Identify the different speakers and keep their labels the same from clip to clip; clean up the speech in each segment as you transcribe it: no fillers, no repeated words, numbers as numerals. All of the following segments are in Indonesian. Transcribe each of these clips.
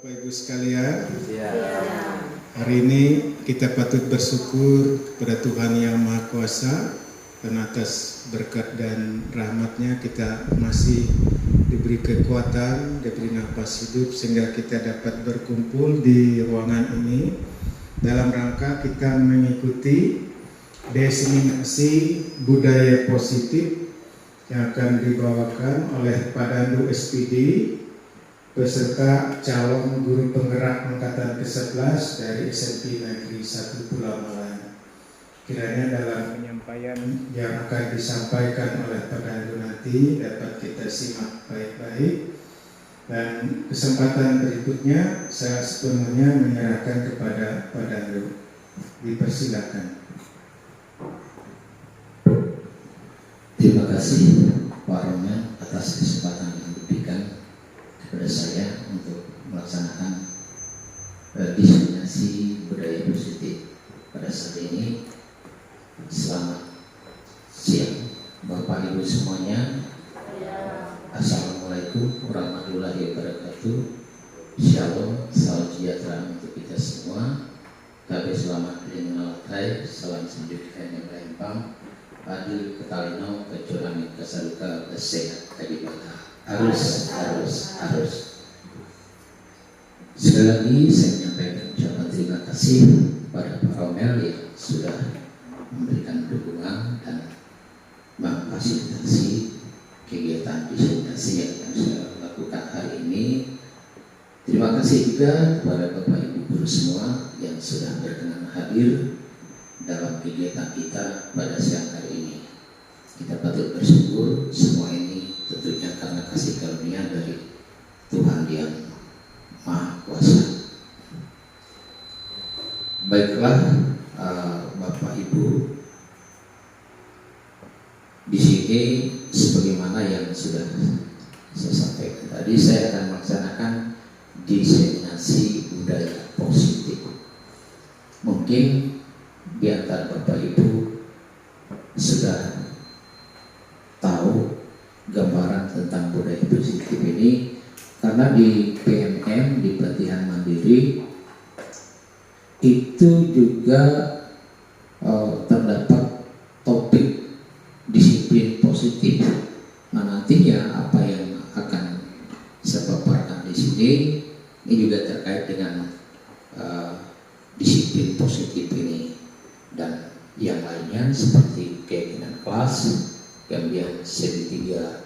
Speaker 1: Bapak Ibu sekalian,
Speaker 2: Ya.
Speaker 1: hari ini kita patut bersyukur kepada Tuhan Yang Maha Kuasa karena atas berkat dan rahmat-Nya kita masih diberi kekuatan, diberi nafas hidup sehingga kita dapat berkumpul di ruangan ini dalam rangka kita mengikuti diseminasi budaya positif yang akan dibawakan oleh Padandu SPD beserta calon guru penggerak angkatan ke-11 dari SMP Negeri 1 Pulau Malang. Kiranya dalam penyampaian yang akan disampaikan oleh Padandu nanti dapat kita simak baik-baik, dan kesempatan berikutnya saya sepenuhnya menyerahkan kepada Padandu. Dipersilakan.
Speaker 2: Terima kasih Pak Roman atas kesempatan yang diberikan kepada saya untuk melaksanakan diseminasi budaya positif pada saat ini. Selamat siang Bapak Ibu semuanya. Assalamualaikum warahmatullahi wabarakatuh. Shalom, salam sejahtera untuk kita semua. Kami selamat mengenal salam sejahtera yang berlimpah. Adil ketalino kecurang kesaduka sehat tadi bata. Harus. Sekali lagi saya menyampaikan ucapan terima kasih kepada Pak Romel yang sudah memberikan dukungan dan memfasilitasi kegiatan diseminasi yang saya lakukan hari ini. Terima kasih juga kepada Bapak Ibu guru semua yang sudah berkenan hadir dalam kegiatan kita pada siang hari ini. Kita patut bersyukur semua ini tentunya karena kasih karunia dari Tuhan yang Maha Kuasa. Baiklah, Bapak Ibu, di sini sebagaimana yang sudah saya sampaikan tadi, saya akan melaksanakan diseminasi budaya positif. Mungkin di antara Bapak Ibu sudah tahu gambaran tentang budaya positif ini karena di PMM, di pelatihan mandiri itu juga terdapat topik disiplin positif. Nah, nantinya apa yang akan saya paparkan di sini ini juga terkait dengan disiplin positif ini dan yang lainnya seperti keyakinan kelas, kemudian segitiga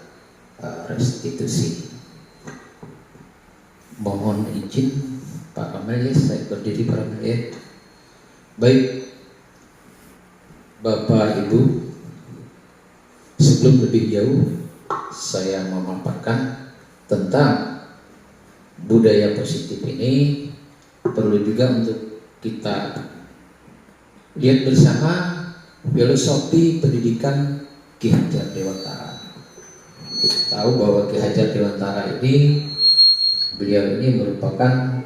Speaker 2: restitusi. Mohon izin Pak Kamil ya, saya berdiri Pak Kamil ya. Baik Bapak Ibu, sebelum lebih jauh saya memaparkan tentang budaya positif ini, perlu juga untuk kita lihat bersama filosofi pendidikan Ki Hajar Dewantara. Kita tahu bahwa Ki Hajar Dewantara ini, beliau ini merupakan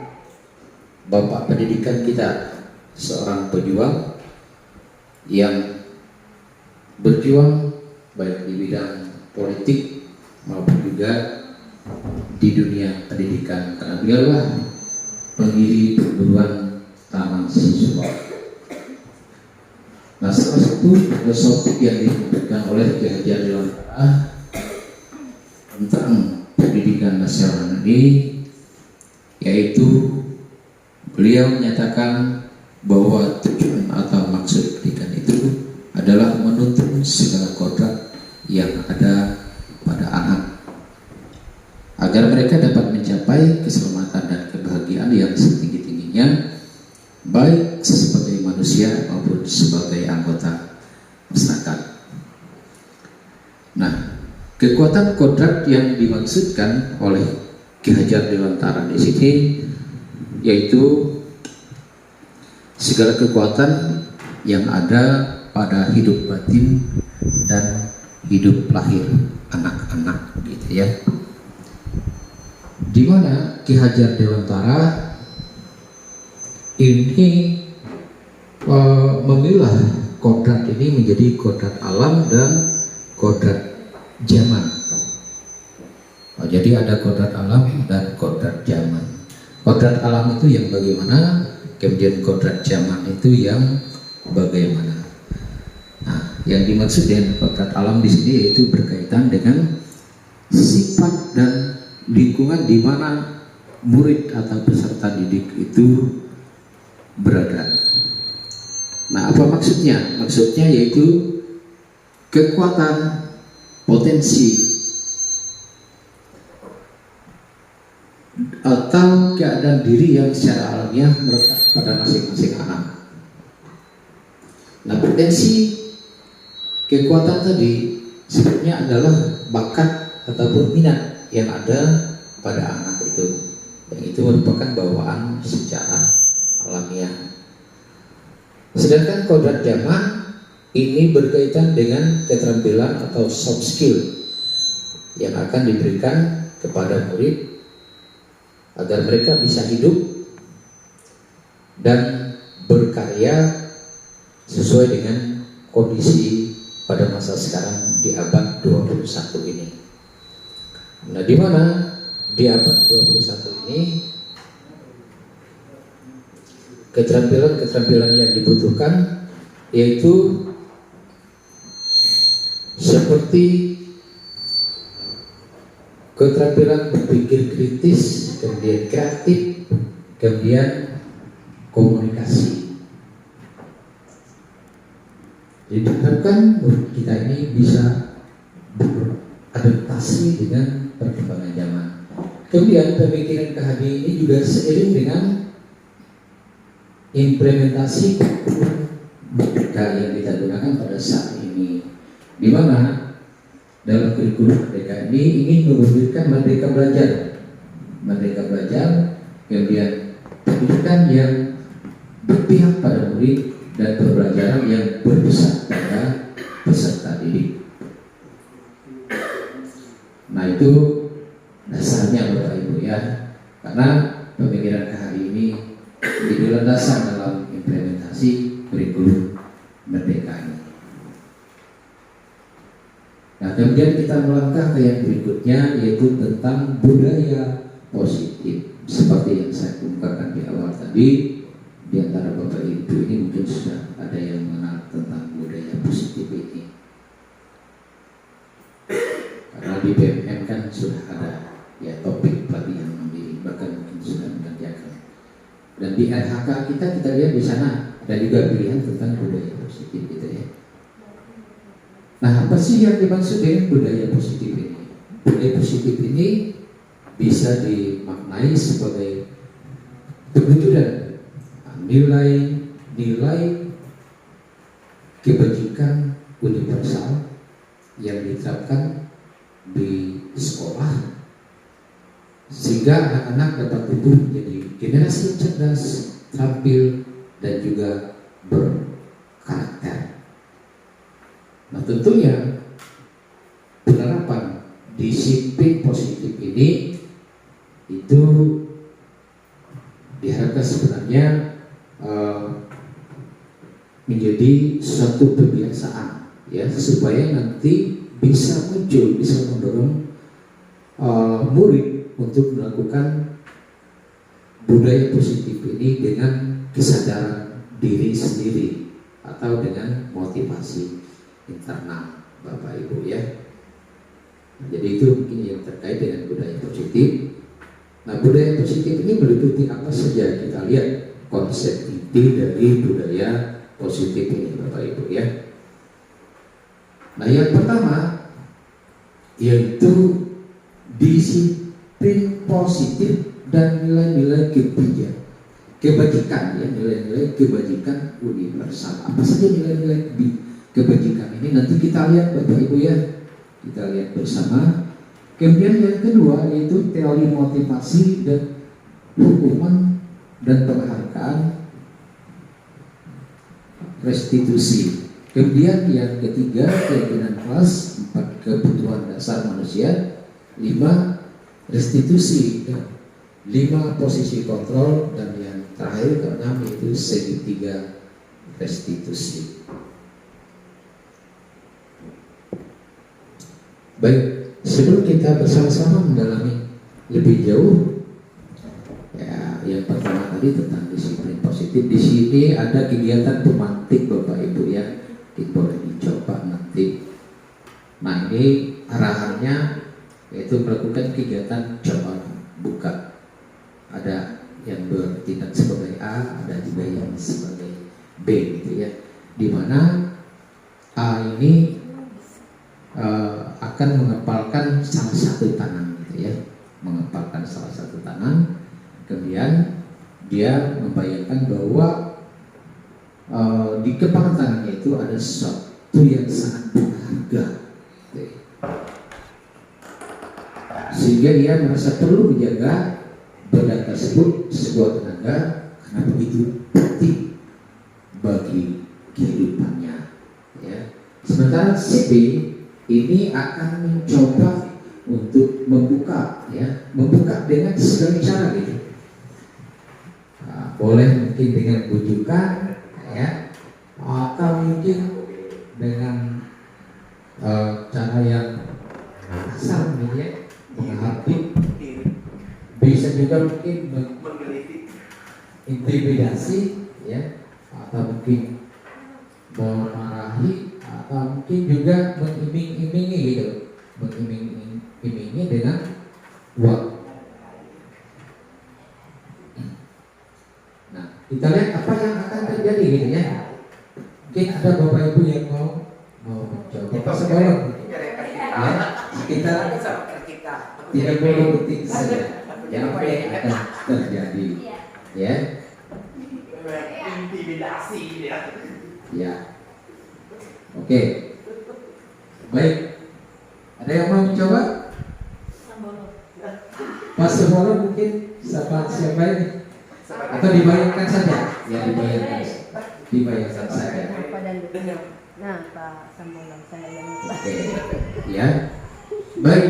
Speaker 2: bapak pendidikan kita, seorang pejuang yang berjuang baik di bidang politik maupun juga di dunia pendidikan, karena beliaulah pendiri perguruan Taman Siswa. Nah, salah satu filosofi yang diberikan oleh Ki Hajar Dewantara tentang pendidikan nasional ini, yaitu beliau menyatakan bahwa tujuan atau maksud pendidikan itu adalah menuntun segala kodrat yang ada pada anak agar mereka dapat mencapai keselamatan dan kebahagiaan yang setinggi-tingginya, baik sebagai manusia maupun sebagai anggota masyarakat. Nah, kekuatan kodrat yang dimaksudkan oleh Ki Hajar Dewantara di sini yaitu segala kekuatan yang ada pada hidup batin dan hidup lahir anak-anak, gitu ya. Di mana Ki Hajar Dewantara ini memilah kodrat ini menjadi kodrat alam dan kodrat zaman. Jadi ada kodrat alam dan kodrat zaman. kodrat alam itu yang bagaimana, kemudian kodrat zaman itu yang bagaimana. Nah, yang dimaksud dengan kodrat alam di sini yaitu berkaitan dengan sifat dan lingkungan di mana murid atau peserta didik itu berada. Nah, apa maksudnya? Maksudnya yaitu kekuatan, potensi, atau keadaan diri yang secara alamiah melekat pada masing-masing anak. Nah, potensi kekuatan tadi sebenarnya adalah bakat ataupun minat yang ada pada anak itu, yang itu merupakan bawaan secara alamiah. Sedangkan kodrat jama ini berkaitan dengan keterampilan atau soft skill yang akan diberikan kepada murid agar mereka bisa hidup dan berkarya sesuai dengan kondisi pada masa sekarang di abad 21 ini. Nah, di mana di abad 21 ini keterampilan-keterampilan yang dibutuhkan yaitu seperti keterampilan berpikir kritis, kemudian kreatif, kemudian komunikasi. Jadi diharapkan murid kita ini bisa beradaptasi dengan perkembangan zaman. Kemudian pemikiran KHD ini juga seiring dengan implementasi merdeka yang kita gunakan pada saat ini, di mana dalam kurikulum merdeka ini ingin mewujudkan merdeka belajar, kemudian pendidikan yang berpihak pada murid dan pembelajaran yang berpusat pada peserta didik. Nah, itu dasarnya Bapak Ibu ya, karena pemikiran KHI ini menjadi landasan dalam implementasi kurikulum merdeka ini. Nah, kemudian kita melangkah ke yang berikutnya, yaitu tentang budaya positif. Seperti yang saya ungkapkan di awal tadi, di antara Bapak Ibu ini mungkin sudah ada yang mengenal tentang budaya positif ini. Karena di BMM kan sudah ada ya topik pelatihan mandiri, bahkan mungkin sudah mengerjakan. Dan di RHK kita lihat di sana ada juga pilihan tentang budaya positif gitu ya. Nah, apa sih yang dimaksud dengan budaya positif ini? Budaya positif ini bisa dimaknai sebagai perwujudan nilai kebajikan universal yang diterapkan di sekolah, sehingga anak-anak dapat tumbuh menjadi generasi yang cerdas, terampil, dan juga berkarakter. Nah, tentunya penerapan disiplin positif ini itu diharapkan sebenarnya menjadi suatu kebiasaan ya, supaya nanti bisa muncul, bisa mendorong murid untuk melakukan budaya positif ini dengan kesadaran diri sendiri atau dengan motivasi internal Bapak Ibu ya. Jadi itu mungkin yang terkait dengan budaya positif. Nah, budaya positif ini meliputi apa saja? Kita lihat konsep inti dari budaya positif ini Bapak Ibu ya. Nah, yang pertama yaitu disiplin positif dan nilai-nilai kebajikan ya, nilai-nilai kebajikan universal. Apa saja nilai-nilai kebajikan ini? Nanti kita lihat Bapak Ibu ya, kita lihat bersama. Kemudian yang kedua yaitu teori motivasi dan hukuman dan penghargaan restitusi. Kemudian yang ketiga keyakinan kelas, 4 kebutuhan dasar manusia, 5 restitusi, 5 posisi kontrol, dan yang terakhir ke-6 yaitu segitiga restitusi. Baik, sebelum kita bersama-sama mendalami lebih jauh ya, tadi tentang disiplin positif. Di sini ada kegiatan pemantik Bapak Ibu ya, boleh dicoba nanti. Nah ini arahannya yaitu melakukan kegiatan coba buka. Ada yang bertindak sebagai A, ada juga yang sebagai B gitu ya. Dimana A ini akan mengepalkan salah satu tangan gitu ya, mengepalkan salah satu tangan, kemudian dia membayangkan bahwa di kepala tangannya itu ada sesuatu yang sangat berharga gitu ya. Sehingga dia merasa perlu menjaga benda tersebut sebuah tenaga karena begitu penting bagi kehidupannya ya. Sementara si B ini akan mencoba untuk membuka ya, membuka dengan segala cara gitu. Nah, boleh mungkin dengan bujukan ya, atau mungkin dengan cara yang kasar gitu ya, menghakimi. Bisa juga mungkin intimidasi ya, atau mungkin memarahi, atau mungkin juga mengiming-imingi gitu, mengiming-imingi dengan uang. Nah, kita lihat apa yang akan terjadi gitu ya. Mungkin ada Bapak Ibu yang mau mencoba sekarang ya, sekitar 30 detik saja yang apa yang akan terjadi ya. Intimidasi ya. Oke. Baik. Ada yang mau mencoba? Mas Sembolo mungkin siapa ini? Atau dibayangkan saja? Ya dibayangkan saja.
Speaker 3: Nah, Pak Sembolo saya yang
Speaker 2: oke. Ya. Baik.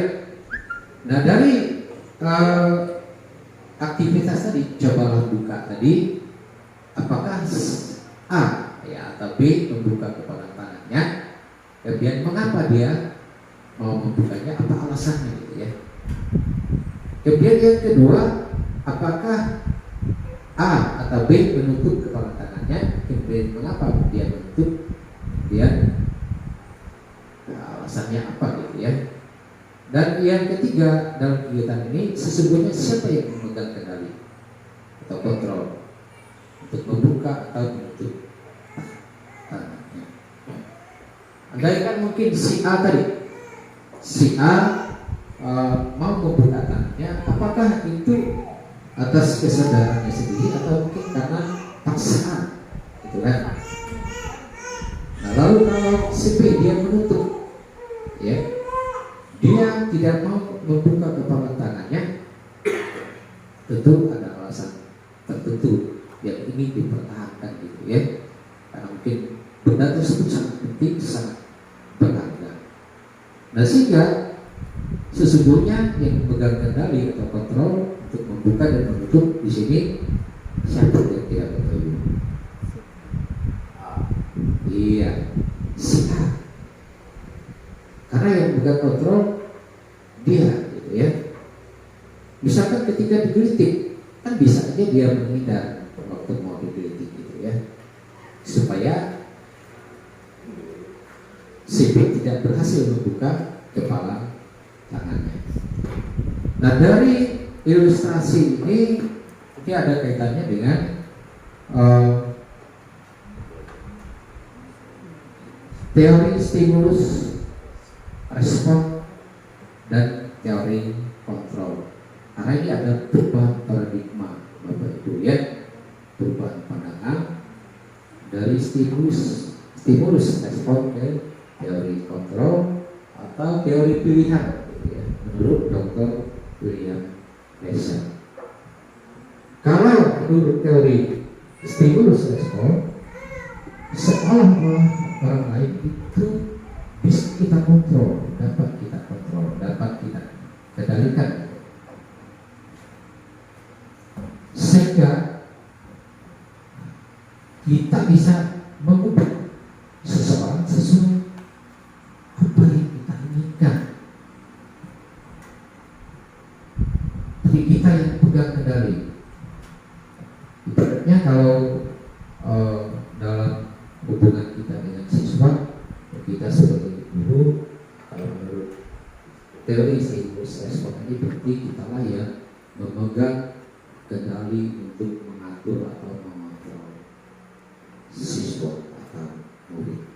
Speaker 2: Nah dari aktivitas tadi, cobalah buka tadi, apakah A ya atau B membuka kepala tangannya, kemudian mengapa dia mau membukanya, apa alasannya gitu ya. Kemudian yang kedua, apakah A atau B menutup kepala tangannya, kemudian mengapa dia menutup, kemudian alasannya apa gitu ya. Dan yang ketiga dalam kegiatan ini, sesungguhnya siapa yang memegang kendali atau kontrol untuk membuka atau menutup tangannya. Andaikan mungkin si A tadi, si A mau membuka tangannya, apakah itu atas kesadarannya sendiri atau mungkin karena paksaan, gitu kan? Nah lalu kalau si B dia menutup, ya, dia tidak mau membuka kepala tangannya, tentu ada alasan tertentu yang ingin dipertahankan gitu ya, karena mungkin benda tersebut sangat penting, sangat berharga. Nah sehingga sesungguhnya yang memegang kendali atau kontrol untuk membuka dan menutup di sini siapa yang tidak betul? Iya, si A. Karena yang memegang kontrol dia, gitu ya. Misalkan ketika digelitik, kan bisa aja dia menghindar waktu mau digelitik, gitu ya, supaya si B tidak berhasil membuka kepala tangannya. Nah dari ilustrasi ini ada kaitannya dengan teori stimulus respon dan teori kontrol. Karena ini ada perubahan paradigma Bapak Ibu ya, perubahan pandangan dari stimulus respon ke teori kontrol atau teori pilihan ya, menurut Dr. William Glasser. Kalau menurut teori stimulus respon, seolah-olah orang lain itu bisa kita kontrol, dapat kita kendalikan, sehingga kita bisa mengubah seseorang sesuai apa yang kita inginkan. Jadi kita yang pegang kendali. Sebaliknya kalau dalam hubungan kita dengan siswa, kita sebagai guru, kalau menurut teori stimulus respon ini berarti kita lah yang memegang kendali untuk mengatur atau mengontrol siswa atau murid.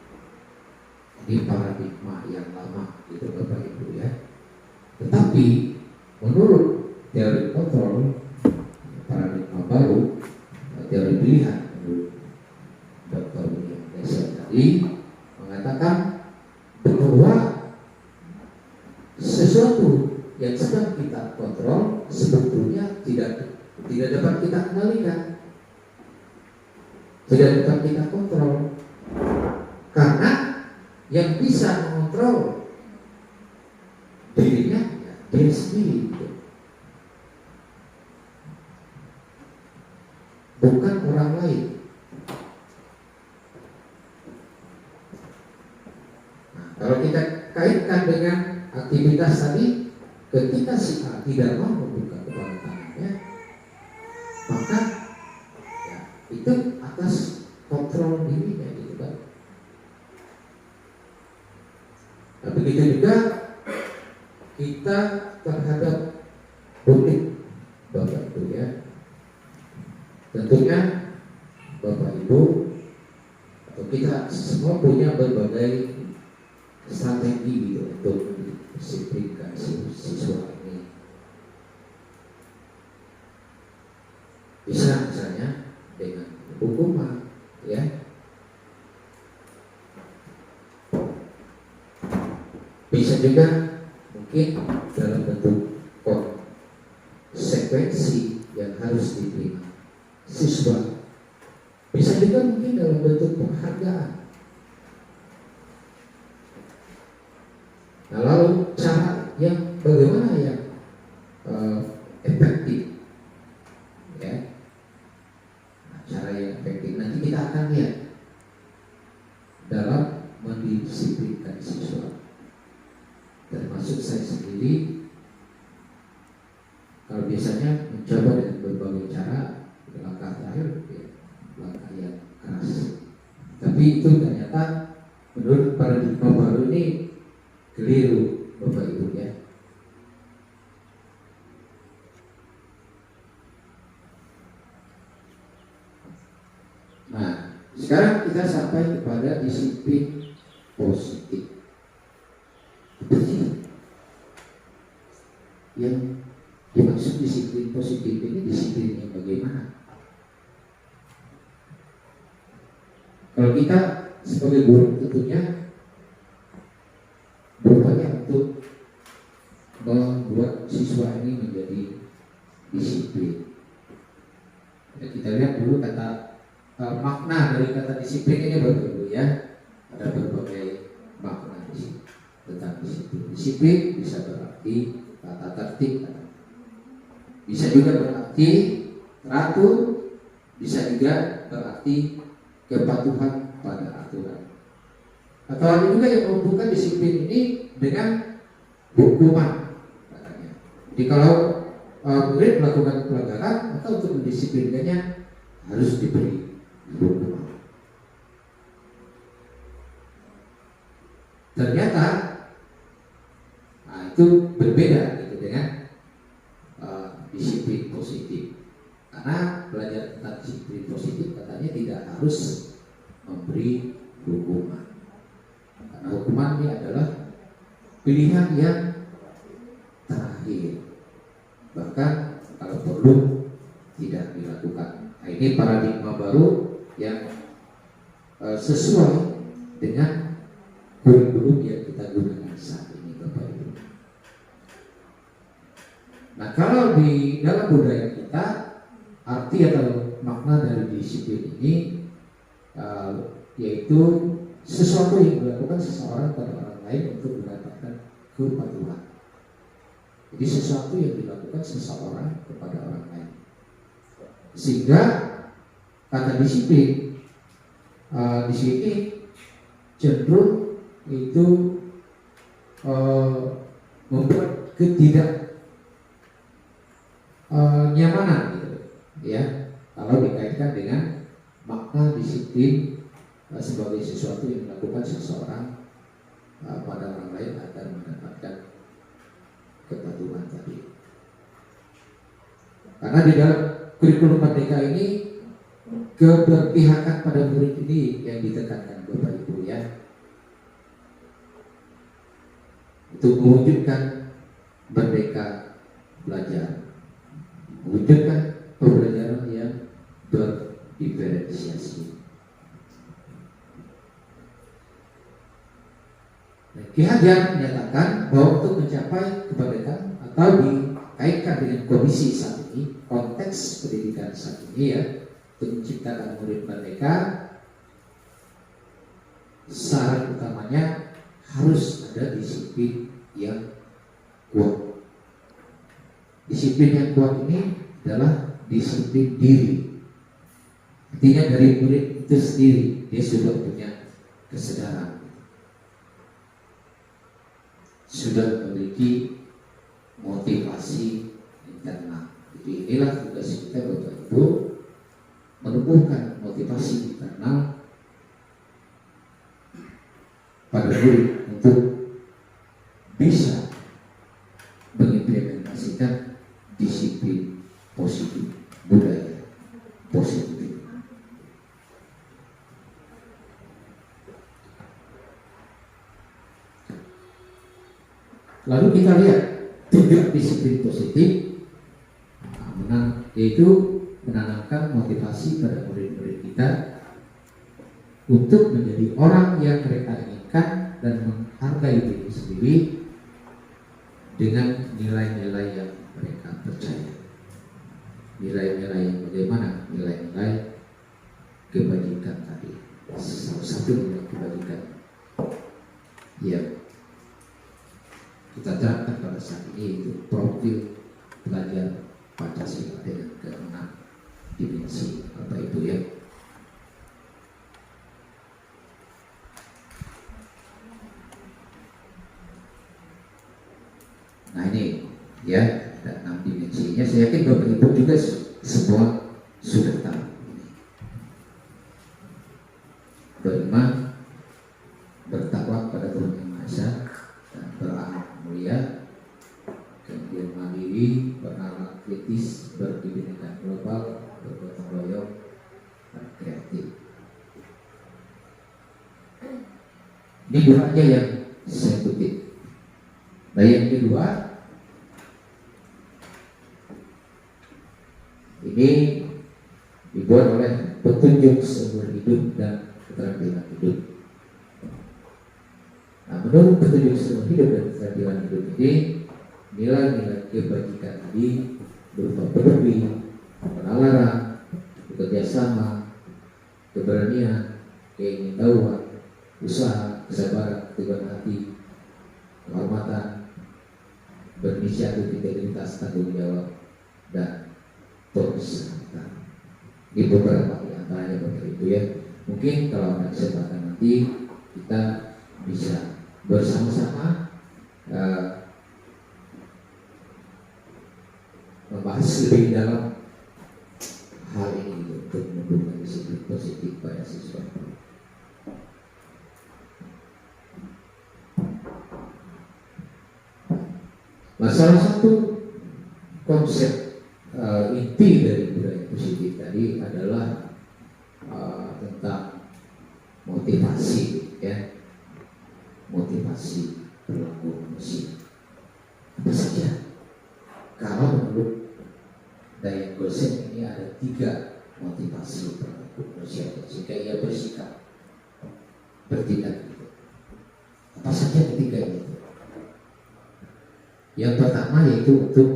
Speaker 2: Ini paradigma yang lama itu Bapak Ibu ya. Tetapi menurut teori kontrol, paradigma baru, teori pilihan menurut Dr. William Glasser tadi mengatakan bahwa sesuatu yang sedang kita kontrol sebetulnya tidak dapat kita kendalikan, tidak dapat kita kontrol, karena yang bisa mengontrol dirinya ya, diri sendiri, bukan orang lain. Nah, kalau kita kaitkan dengan aktivitas tadi, ketika si A tidak mau membuka kepala tangannya, maka ya, itu atas kontrol dirinya gitu kan. Nah, begitu juga kita terhadap publik Bapak Ibu ya. Tentunya Bapak Ibu atau kita semua punya berbagai strategi gitu untuk mendisiplinkan siswa ini. Bisa misalnya dengan hukuman ya. Bisa juga mungkin dalam bentuk konsekuensi yang harus diterima siswa. Bisa juga mungkin dalam bentuk penghargaan. Nah, lalu cara yang bagaimana yang efektif ya. Nah, cara yang efektif nanti kita akan lihat dalam mendisiplinkan siswa. Termasuk saya sendiri, kalau biasanya mencoba dengan berbagai cara, langkah terakhir ya, langkah yang keras. Tapi itu ternyata menurut paradigma baru ini keliru Bapak Ibu ya. Nah, sekarang kita sampai kepada disiplin positif. Yang dimaksud disiplin positif ini disiplin yang bagaimana? Kalau kita sebagai guru tentunya berupaya untuk membuat siswa ini menjadi disiplin. Ya, kita lihat dulu kata makna dari kata disiplin ini Bapak Ibu ya. Ada berbagai makna di sini tentang disiplin. Disiplin bisa berarti tata tertib, bisa juga berarti teratur, bisa juga berarti kepatuhan pada aturan. Atau ada juga yang menghubungkan disiplin ini dengan hukuman katanya. Jadi kalau murid melakukan pelanggaran, maka untuk mendisiplinkannya harus diberi hukuman. Ternyata itu berbeda gitu dengan disiplin positif. Karena belajar tentang disiplin positif katanya tidak harus memberi hukuman. Karena hukuman ini adalah pilihan yang terakhir. Bahkan kalau perlu tidak dilakukan. Nah, ini paradigma baru yang sesuai dengan kurikulum yang kita gunakan saat ini Bapak Ibu. Nah, kalau di dalam budaya kita, arti atau makna dari disiplin ini yaitu sesuatu yang dilakukan seseorang pada orang lain untuk mendapatkan kepatuhan. Jadi sesuatu yang dilakukan seseorang kepada orang lain. Sehingga kata disiplin di sini cenderung itu membuat nyamanan gitu ya. kalau dikaitkan dengan makna disiplin sebagai sesuatu yang dilakukan seseorang pada orang lain agar mendapatkan kepatuhan tadi. Karena di dalam kurikulum Merdeka ini keberpihakan pada murid ini yang ditekankan Bapak Ibu ya, untuk mewujudkan merdeka belajar, mewujudkan pembelajaran yang berdiferensiasi. Ki Hajar menyatakan bahwa untuk mencapai kemerdekaan atau dikaitkan dengan kondisi saat ini, konteks pendidikan saat ini ya, untuk menciptakan murid merdeka, syarat utamanya harus ada disiplin yang kuat. Disiplin yang kuat ini adalah disiplin diri. Artinya dari murid itu sendiri dia sudah punya kesadaran, sudah memiliki motivasi internal. Jadi inilah tugas kita Bapak Ibu, menumbuhkan motivasi internal pada murid untuk bisa mengimplementasikan disiplin positif, budaya positif. Lalu kita lihat 3 disiplin positif, yaitu menanamkan motivasi pada murid-murid kita untuk menjadi orang yang mereka inginkan dan menghargai diri sendiri dengan nilai-nilai yang mereka percaya. Nilai-nilai yang bagaimana? Nilai-nilai kebajikan tadi. Salah satu nilai kebajikan yang kita terapkan pada saat ini itu profil pelajar Pancasila dengan ke-6 dimensi Bapak Ibu ya. Nah ini ya, ada 6 dimensinya. Saya yakin Bapak Ibu juga semua sudah tahu. Beriman, bertakwa kepada Tuhan Yang Maha Esa, dan berakhlak mulia, kemudian mandiri, berakhlak kritis, berkebinekaan global, bergotong royong, dan kreatif. Ini dua aja yang saya kutip. Nah yang kedua, ini dibuat oleh petunjuk seumur hidup dan keterampilan hidup. Nah, menurut petunjuk seumur hidup dan keterampilan hidup ini, nilai-nilai kebajikan tadi berupa peduli, penalaran, bekerja sama, keberanian, keingintahuan, usaha, kesabaran, keteguhan hati, kehormatan, berinisiatif, integritas, tanggung jawab, dan persahabatan. Ini beberapa di antaranya Bapak Ibu ya. Mungkin kalau ada kesempatan nanti kita bisa bersama-sama membahas lebih dalam hal ini untuk mendukung disiplin positif pada siswa. Nah, salah satu konsep inti dari budaya positif tadi adalah tentang motivasi ya, motivasi perilaku manusia. Apa saja? Kalau menurut Diane Golsen ini ada 3 motivasi perilaku manusia sehingga ia bersikap, bertindak gitu. Apa saja ketiga itu? Yang pertama yaitu untuk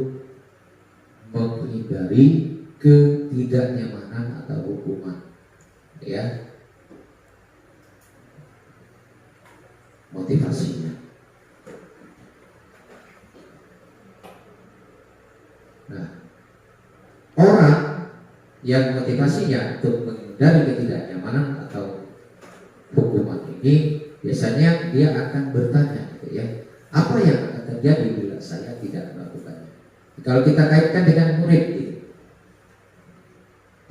Speaker 2: menghindari ketidaknyamanan atau hukuman, ya. Motivasinya. Nah, orang yang motivasinya untuk menghindari ketidaknyamanan atau hukuman ini, biasanya dia akan bertanya, gitu ya, apa yang akan terjadi bila saya tidak melakukannya? Kalau kita kaitkan dengan murid, gitu.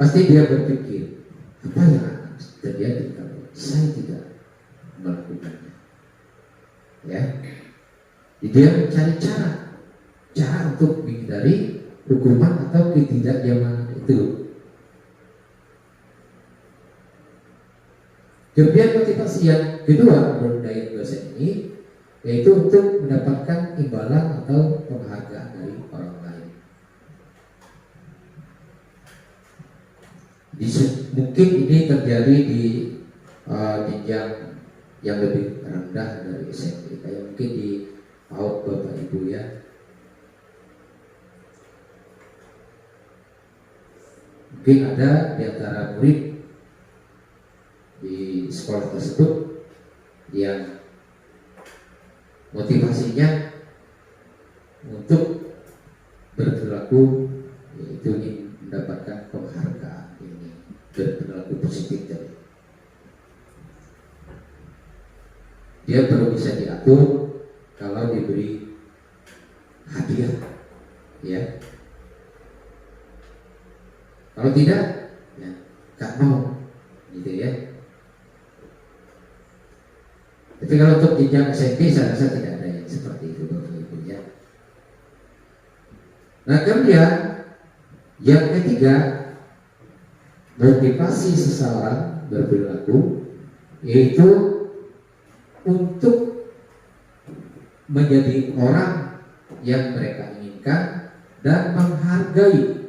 Speaker 2: pasti dia berpikir, apa yang akan terjadi kalau saya tidak melakukannya. Ya, dia mencari cara untuk menghindari hukuman atau ketidaknyamanan itu. Kemudian motivasi yang kedua menurut Dayat dosen ini yaitu untuk mendapatkan imbalan atau penghargaan dari orang lain. Mungkin ini terjadi di jenjang yang lebih rendah dari SMP, kayak mungkin di PAUD Bapak Ibu ya. Mungkin ada di antara murid di sekolah tersebut yang motivasinya untuk berperilaku yaitu ingin mendapatkan penghargaan, ini berperilaku positif tadi. Dia perlu bisa diatur kalau diberi hadiah, ya. Kalau tidak, ya gak mau, gitu ya. Tapi kalau untuk jenjang SMP saya rasa tidak ada yang seperti itu, Bapak Ibu ya. Nah kemudian yang ketiga, motivasi seseorang berperilaku yaitu untuk menjadi orang yang mereka inginkan dan menghargai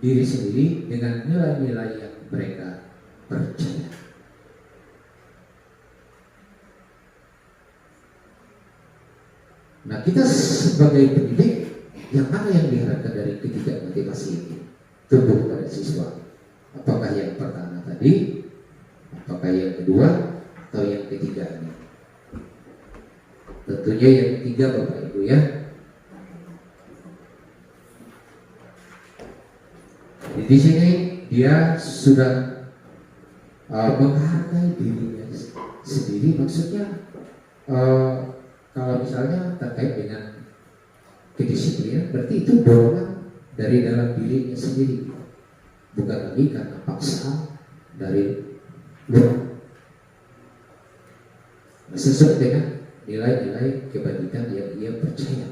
Speaker 2: diri sendiri dengan nilai-nilai yang mereka percaya. Nah, kita sebagai pendidik, yang mana yang diharapkan dari ketiga motivasi ini tumbuh pada siswa? Apakah yang pertama tadi, apakah yang kedua, atau yang ketiga ini? Tentunya yang ketiga, Bapak Ibu ya. Di sini dia sudah menghargai dirinya sendiri, maksudnya kalau misalnya terkait dengan kedisiplinan, berarti itu dorongan dari dalam dirinya sendiri, bukan lagi karena paksaan dari luar. Sesuai dengan nilai-nilai kebajikan yang ia percaya.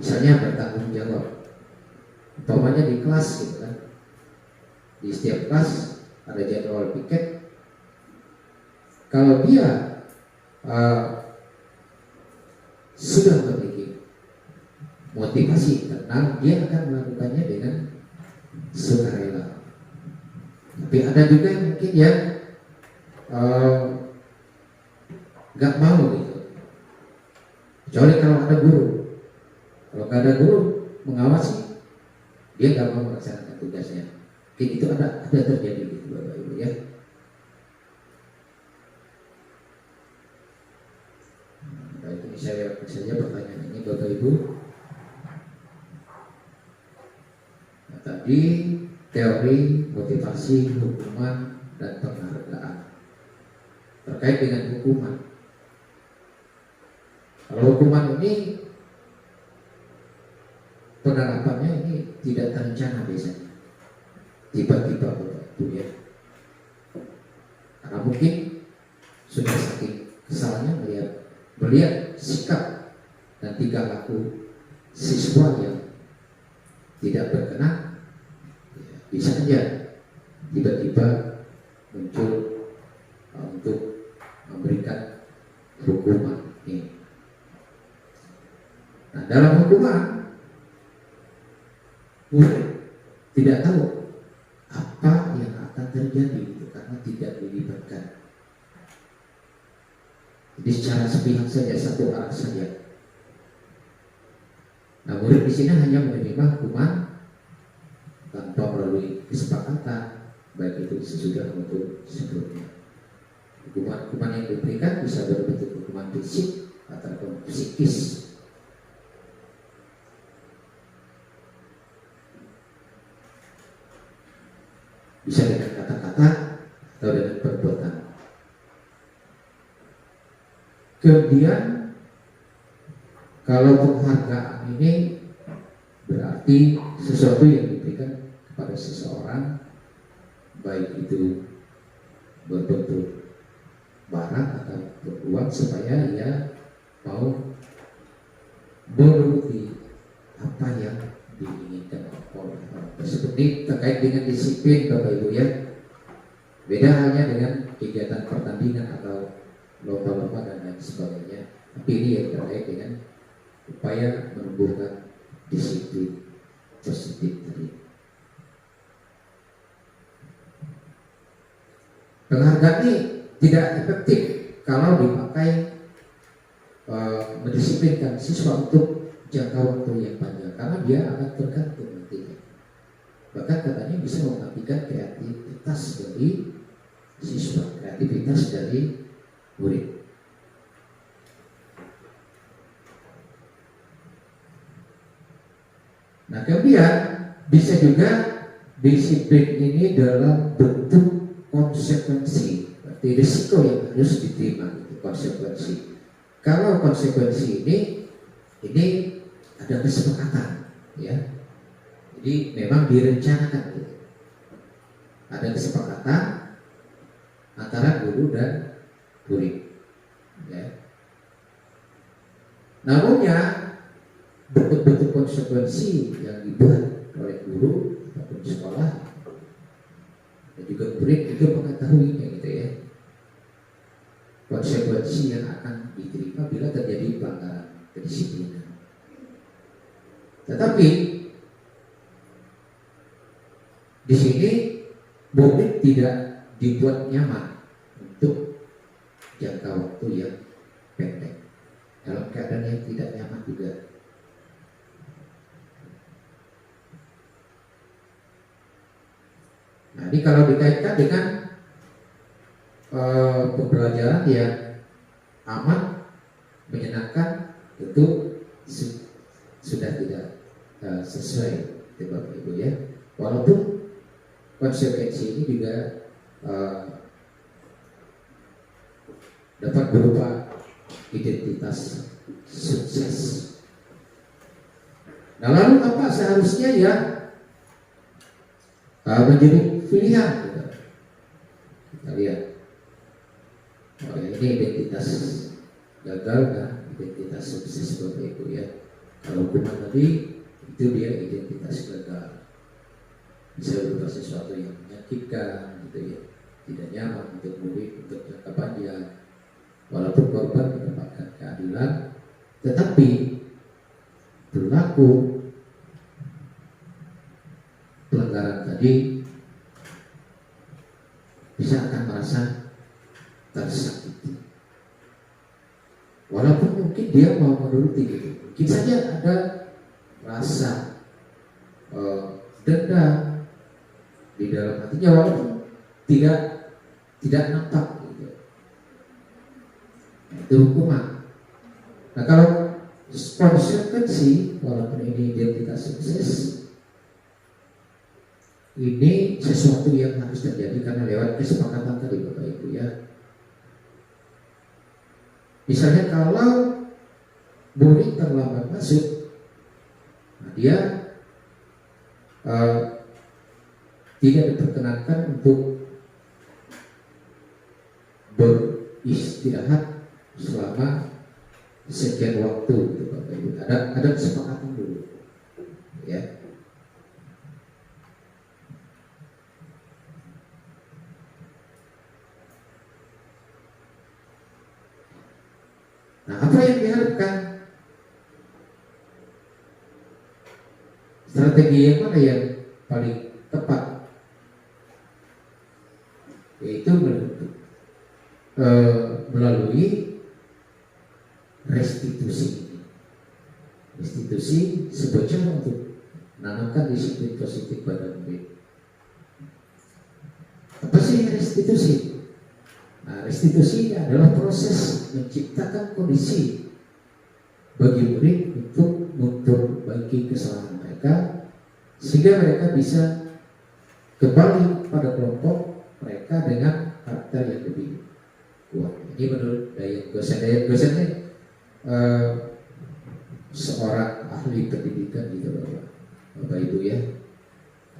Speaker 2: Misalnya bertanggung jawab, umpamanya di kelas gitu kan, di setiap kelas ada jadwal piket. Kalau dia sudah memiliki motivasi tenang, dia akan melakukannya dengan sukarela. Tapi ada juga yang mungkin ya nggak mau gitu, kecuali kalau ada guru. Kalau nggak ada guru mengawasi, dia nggak mau melaksanakan tugasnya. Mungkin itu ada terjadi gitu, Bapak Ibu ya. Saya saja pertanyaan ini, Bapak Ibu. Nah, tadi teori motivasi, hukuman, dan penghargaan. Terkait dengan hukuman, kalau hukuman ini penerapannya ini tidak terencana biasanya, tiba-tiba Bapak Ibu ya. Karena mungkin sudah saking kesalnya melihat sikap dan tingkah laku siswa yang tidak berkenan, bisa saja tiba-tiba muncul untuk memberikan hukuman ini. Nah, dalam hukuman murid tidak tahu apa yang akan terjadi karena tidak dilibatkan. Jadi secara sepihak saja, satu arah saja. Nah, murid di sini hanya menerima hukuman tanpa melalui kesepakatan, baik itu sesudah maupun sebelumnya. Hukuman yang diberikan bisa berbentuk hukuman fisik atau psikis. Bisa dengan kata-kata atau dengan perbuatan. Kemudian kalau penghargaan ini berarti sesuatu yang diberikan kepada seseorang, baik itu berbentuk barang atau uang, supaya ia mau menuruti apa yang diinginkan oleh orang tersebut. Ini terkait dengan disiplin Bapak Ibu ya. Beda halnya dengan kegiatan pertandingan atau lomba-lomba dan lain sebagainya. Tapi ini yang terkait dengan upaya menumbuhkan disiplin positif tadi. Penghargaan ini tidak efektif kalau dipakai mendisiplinkan siswa untuk jangka waktu yang panjang, karena dia akan tergantung nantinya. Bahkan katanya bisa mematikan kreativitas dari siswa, kreativitas dari murid. Nah, kemudian bisa juga disiplin ini dalam bentuk konsekuensi, berarti risiko yang harus diterima, itu konsekuensi. Kalau konsekuensi ini ada kesepakatan, ya. Jadi memang direncanakan, gitu. Ada kesepakatan antara guru dan murid, ya. Namunnya bentuk-bentuk konsekuensi yang dibuat oleh guru ataupun sekolah dan juga murid itu mengetahuinya, gitu ya, konsekuensi yang akan diterima bila terjadi pelanggaran kedisiplinan. Tetapi di sini murid tidak dibuat nyaman untuk jangka waktu yang pendek, dalam keadaan yang tidak nyaman juga. Nah, ini kalau dikaitkan dengan pembelajaran yang aman, menyenangkan, tentu sudah tidak sesuai, Bapak Ibu ya. Walaupun konsekuensi ini juga dapat berupa identitas sukses. Nah, lalu apa seharusnya ya menjadi pilihan, gitu. Kita lihat, oh ya, ini identitas gagal dan identitas sukses Bapak Ibu ya. Kalau hukuman tadi itu dia identitas gagal, bisa berupa sesuatu yang menyakitkan, gitu ya, tidak nyaman untuk murid untuk jangka panjang. Walaupun korban mendapatkan keadilan, tetapi berlaku pelanggaran tadi bisa akan merasa tersakiti. Walaupun mungkin dia mau menuruti, gitu. Mungkin saja ada rasa dendam di dalam hatinya, walaupun tidak nampak, gitu. Nah, itu hukuman. Nah, kalau konsekuensi, walaupun ini identitas sukses, ini sesuatu yang harus terjadi karena lewat kesepakatan tadi Bapak Ibu ya. Misalnya kalau murid terlambat masuk, nah dia tidak diperkenankan untuk beristirahat selama sekian waktu, gitu, Bapak Ibu. Ada kesepakatan dulu, ya. Nah, apa yang diharapkan? Strategi yang mana yang paling tepat? Yaitu melalui restitusi. Restitusi sebuah cara untuk menanamkan disiplin positif pada murid. Apa sih restitusi? Nah, restitusi adalah proses menciptakan kondisi bagi murid untuk memperbaiki kesalahan mereka, sehingga mereka bisa kembali pada kelompok mereka dengan karakter yang lebih kuat. Ini menurut Dayan Gosen ini seorang ahli pendidikan gitu Bapak Ibu ya.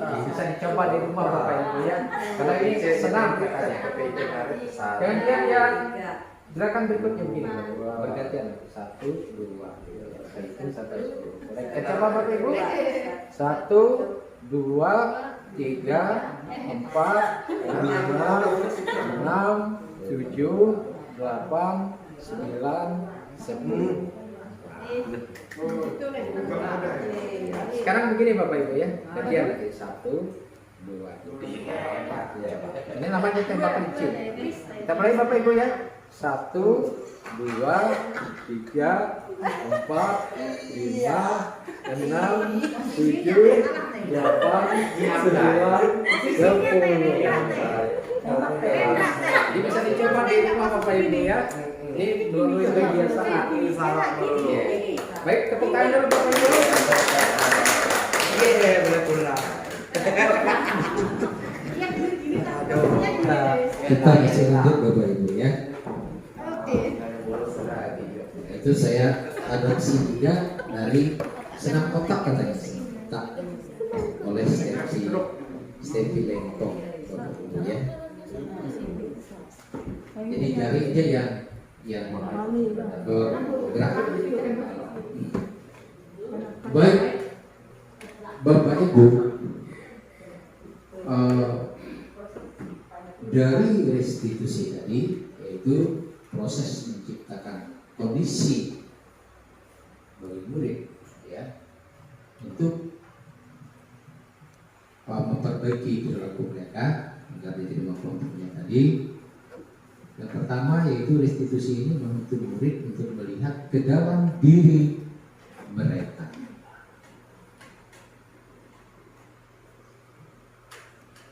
Speaker 4: Bisa dicoba di rumah Bapak Ibu ya. Karena ini senang katanya. Kemudian yang gerakan berikutnya begini, bergantian 1, 2, hitung sampai 10. Kita coba Bapak Ibu. 1, 2, 3, 4, 5, 6, 7, 8, 9, 10. Sekarang begini Bapak Ibu ya, gantian lagi 1, 2, 3, 4. Ini namanya tembak kecil. Kita mulai Bapak Ibu ya. 1, 2, 3, 4, 5, 6, 7, 8, 9, 10. Jadi bisa dicoba di rumah Bapak Ibu ya. Ini dulu itu biasa. Baik, tepuk tangan dulu Bapak Ibu. Iya, boleh pulang.
Speaker 2: Kita masih lanjut Bapak Ibu ya. Itu saya adopsi juga dari senam kotak katanya, kotak oleh Steffi Lengkong Bapak Ibu ya. Jadi jari aja yang bergerak. Baik Bapak Ibu, dari restitusi tadi yaitu proses menciptakan kondisi bagi murid ya untuk memperbaiki perilaku mereka agar diterima kelompoknya tadi. Yang pertama yaitu restitusi ini menuntut murid untuk melihat ke dalam diri mereka.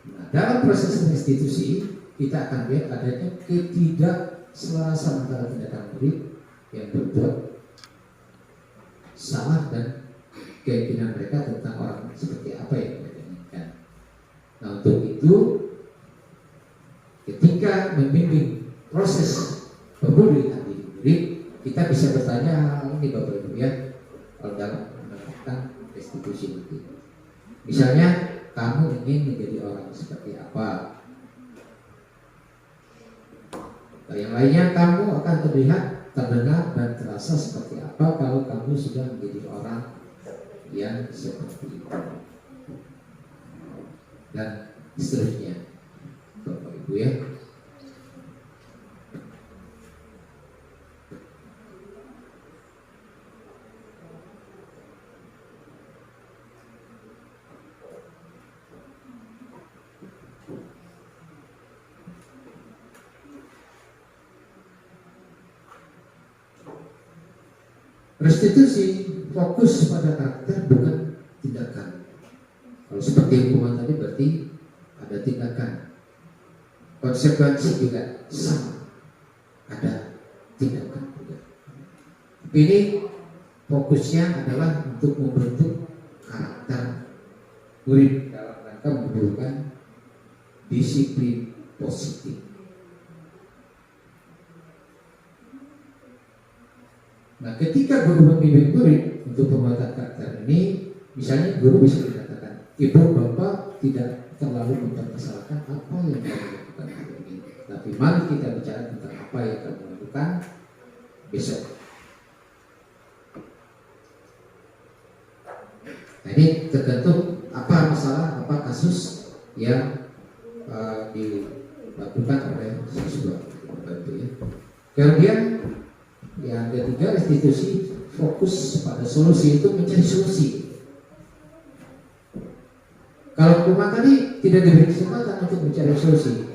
Speaker 2: Nah, dalam proses restitusi kita akan lihat adanya ketidakselarasan antara tindakan murid yang berbuat salah dan keyakinan mereka tentang orang seperti apa yang mereka inginkan. untuk itu ketika membimbing proses pemulihan diri murid, kita bisa bertanya ini Bapak Ibu ya, dalam melakukan restitusi nanti. Misalnya kamu ingin menjadi orang seperti apa? Yang lainnya, kamu akan terlihat, terdengar dan terasa seperti apa kalau kamu sudah menjadi orang yang seperti itu, dan seterusnya, Bapak Ibu ya. Restitusi fokus pada karakter bukan tindakan. Kalau seperti hukuman tadi berarti ada tindakan. Konsekuensi juga sama, ada tindakan juga. Tapi ini fokusnya adalah untuk membentuk karakter murid dalam rangka menumbuhkan disiplin positif. Nah, ketika guru membimbing murid untuk pembuatan karakter ini, misalnya guru bisa dikatakan, ibu bapak tidak terlalu mempermasalahkan apa yang kamu lakukan hari ini, tapi mari kita bicara tentang apa yang kamu lakukan besok. Nah, ini tergantung apa masalah, apa kasus yang dilakukan oleh siswa. Kemudian yang ketiga, restitusi fokus pada solusi, itu mencari solusi. Kalau hukuman tadi tidak diberi kesempatan untuk mencari solusi,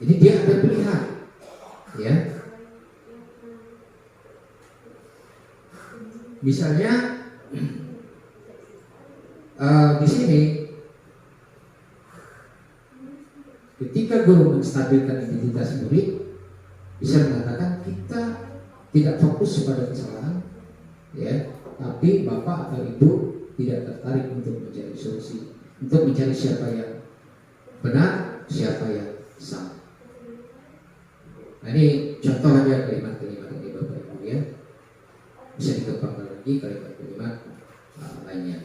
Speaker 2: jadi dia ada pilihan, ya. Misalnya di sini, ketika guru menstabilkan identitas murid, bisa mengatakan kita tidak fokus pada kesalahan, ya, tapi bapak atau ibu tidak tertarik untuk mencari solusi, untuk mencari siapa yang benar, siapa yang salah. Nah, ini contoh aja kalimat-kalimat ini Bapak Ibu ya, bisa dikembangkan lagi kalimat-kalimat lainnya.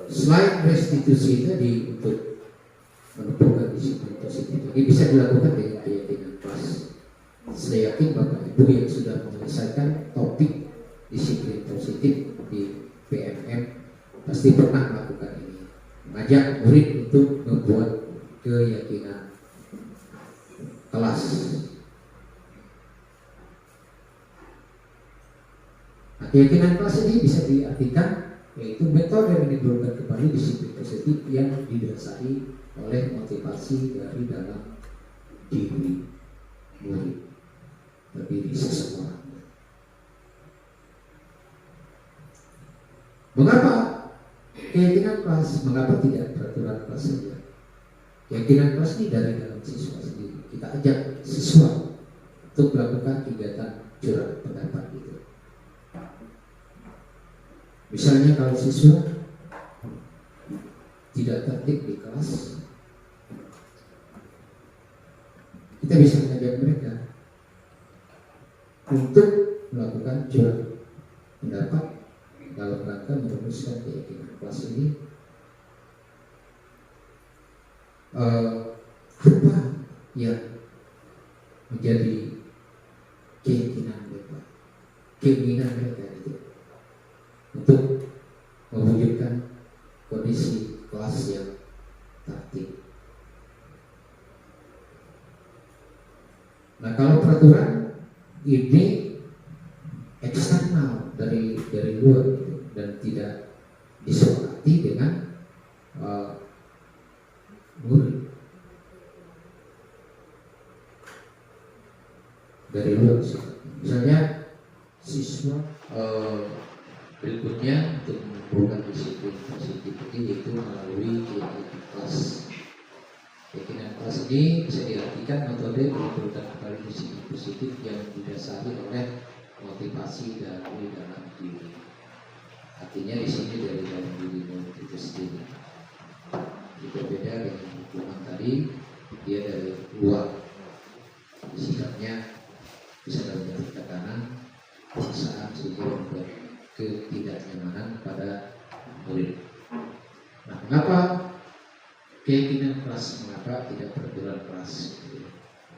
Speaker 2: Selain restitusi tadi untuk menumbuhkan disiplin positif, ini bisa dilakukan dengan keyakinan kelas. Saya yakin Bapak Ibu yang sudah menyelesaikan topik disiplin positif di PMM pasti pernah melakukan ini, mengajak murid untuk membuat keyakinan kelas. Nah, keyakinan kelas ini bisa diartikan yaitu metode menimbulkan kembali disiplin positif yang didasari oleh motivasi dari dalam diri murid, terdiri seseorang. Mengapa keyakinan kelas? Mengapa tidak peraturan kelas saja? Keyakinan kelas ini dari dalam siswa sendiri. Kita ajak siswa untuk melakukan kegiatan curhat pendapat itu. Misalnya kalau siswa tidak tertib di kelas, kita bisa mengajak mereka untuk melakukan curhat pendapat dalam rangka merumuskan keyakinan kelas ini. Apa yang menjadi keyakinan mereka, keinginan mereka itu untuk mewujudkan kondisi kelas yang tertib. Nah, kalau peraturan ini eksternal dari luar dan tidak disepakati dengan murid dari luar, misalnya siswa berikutnya untuk menumbuhkan disiplin positif ini yaitu melalui keyakinan kelas. Keyakinan kelas ini bisa diartikan metode menimbulkan kembali disiplin positif yang didasari oleh motivasi dari dalam diri. Artinya di sini dari dalam diri murid itu sendiri. Itu beda dengan hukuman tadi, dia dari luar. Sikapnya bisa dari tekanan, paksaan sehingga membuat ketidaknyamanan pada murid. Nah, mengapa keyakinan keras, mengapa tidak peraturan keras?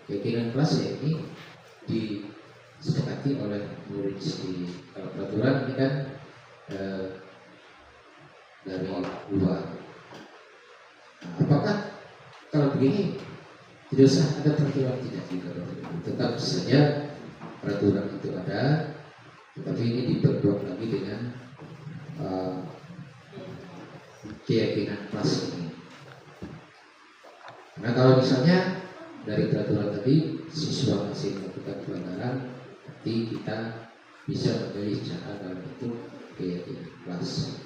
Speaker 2: Keyakinan keras ya ini disepakati oleh murid sendiri. Kalau peraturan ini kan dari luar. Nah, apakah kalau begini tidak usah ada peraturan? Tidak juga, tetap saja peraturan itu ada, tetapi ini diperkuat lagi dengan keyakinan keras ini. Nah, kalau misalnya dari peraturan tadi siswa masih melakukan pelanggaran, nanti kita bisa memilih cara dalam bentuk keyakinan kelas.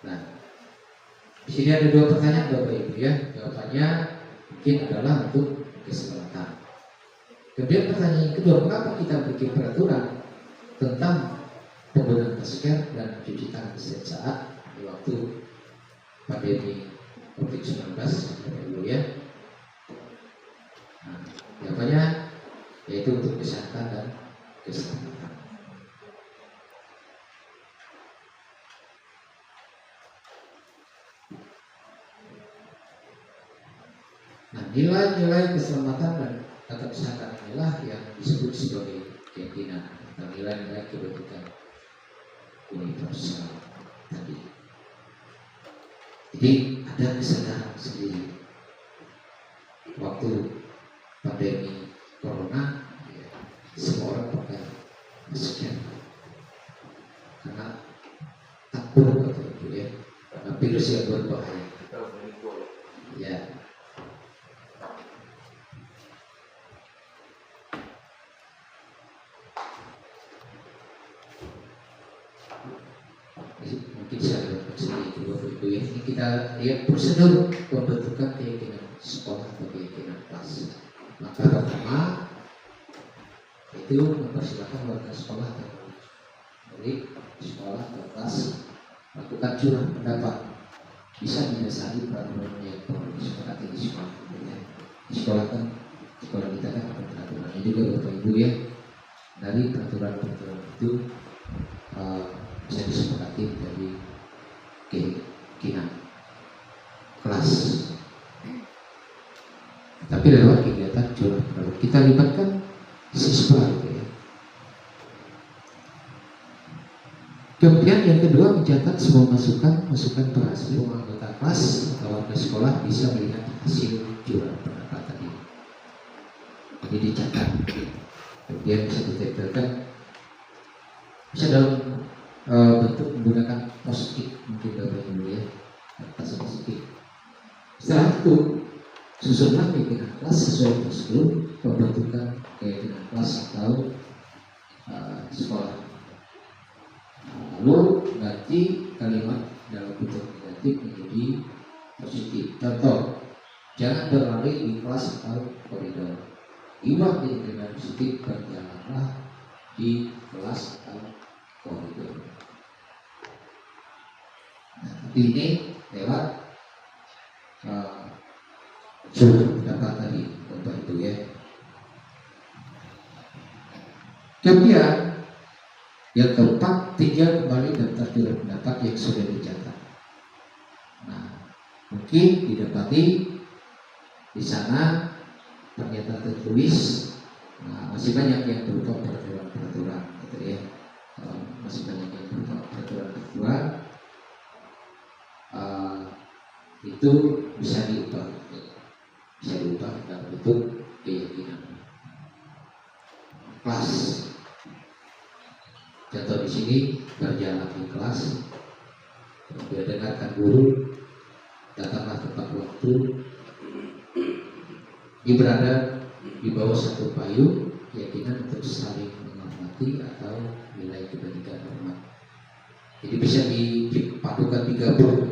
Speaker 2: Nah, di sini ada dua pertanyaan Bapak Ibu ya. Jawabannya mungkin adalah untuk keselamatan. Kemudian pertanyaan yang kedua, mengapa kita bikin peraturan tentang penggunaan masker dan cuci tangan setiap saat di waktu pandemi COVID-19 Bapak Ibu ya? Nah, jawabannya yaitu untuk kesehatan dan keselamatan. Nah, nilai-nilai keselamatan dan tata kesehatan inilah yang disebut sebagai keyakinan atau nilai-nilai kebetulan universal tadi. Jadi ada kesadaran sendiri waktu pandemi corona, ya, semua orang pakai masker karena takut atau itu ya, karena virus yang berbahaya. Ya. Mungkin saya sedikit Bapak Ibu ya. Ini kita lihat prosedur pembentukan keyakinan sekolah atau keyakinan kelas. Maka pertama itu mempersilahkan warga sekolah atau murid sekolah atau kelas lakukan curah pendapat, bisa didasari peraturan yang perlu disepakati di sekolah. Di sekolah kan, sekolah kita kan ada peraturannya juga Bapak Ibu ya. Dari peraturan-peraturan itu bisa disepakati dari keyakinan kelas. Tapi lewat kegiatan curah pendapat kita libatkan siswa gitu ya. Kemudian yang kedua, mencatat semua masukan berhasil anggota kelas atau warga sekolah bisa melihat hasil curah pendapat tadi. Jadi dicatat. Kemudian bisa ditempelkan, bisa dalam bentuk menggunakan post-it mungkin Bapak Ibu ya, kertas post-it. Setelah itu susunlah keyakinan kelas sesuai prosedur pembentukan keyakinan kelas atau sekolah. Lalu ganti kalimat dalam bentuk negatif menjadi positif. Contoh, jangan berlari di kelas atau koridor. Ubah menjadi kalimat positif, berjalanlah di kelas atau koridor. Nah, ini lewat curah pendapat tadi Bapak Ibu ya. Kemudian yang keempat, tinggal kembali daftar curah pendapat yang sudah dicatat. Nah, mungkin didapati di sana pernyataan tertulis. Nah, masih banyak yang berupa peraturan-peraturan gitu ya. Masih banyak yang berupa peraturan-peraturan. Itu bisa diubah dalam bentuk keyakinan kelas. Contoh di sini, berjalan di kelas, kemudian dengarkan guru, datanglah tepat waktu, berada di bawah satu payung, keyakinan untuk saling menghormati atau nilai kebaikan hormat. Jadi bisa dipadukan digabung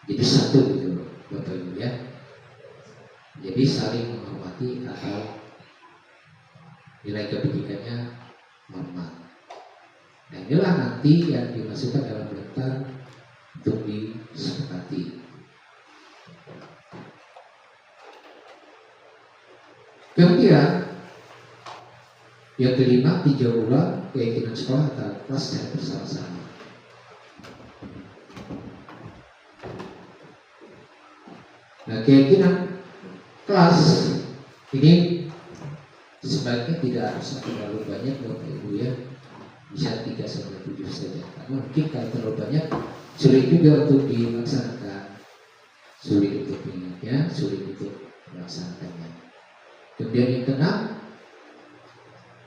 Speaker 2: jadi satu gitu Bapak Ibu ya. Jadi saling menghormati atau nilai kependidikannya normal. Nah inilah nanti yang dimasukkan dalam daftar untuk disepakati. Kemudian yang kelima, tinjau ulang keyakinan sekolah atau kelas secara bersama-sama. Nah keyakinan kelas ini sebaiknya tidak harus terlalu banyak Bapak Ibu ya, bisa 3 sampai 7 saja. Karena mungkin kalau terlalu banyak sulit juga untuk dilaksanakan, sulit untuk mengingatnya, sulit untuk melaksanakannya. Kemudian yang keenam,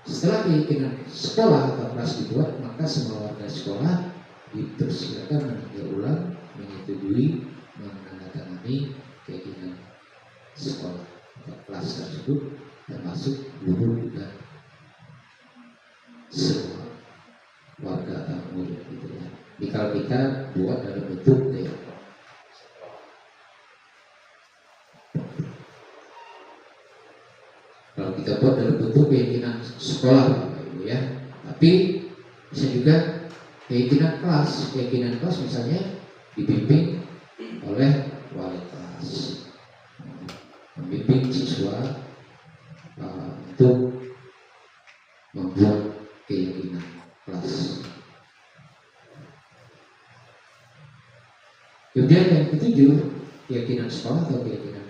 Speaker 2: setelah keyakinan sekolah atau kelas dibuat, maka semua warga sekolah dipersilakan meninjau ulang, menyetujui, menandatangani keyakinan sekolah atau kelas tersebut, termasuk guru dan semua warga atau murid gitu ya. Jadi kalau kita buat dalam bentuk kalau kita buat dalam bentuk keyakinan sekolah Bapak Ibu ya, tapi bisa juga keyakinan kelas misalnya dibimbing oleh wali kelas, membimbing siswa untuk membuat keyakinan kelas. Kemudian yang ketujuh, keyakinan sekolah atau keyakinan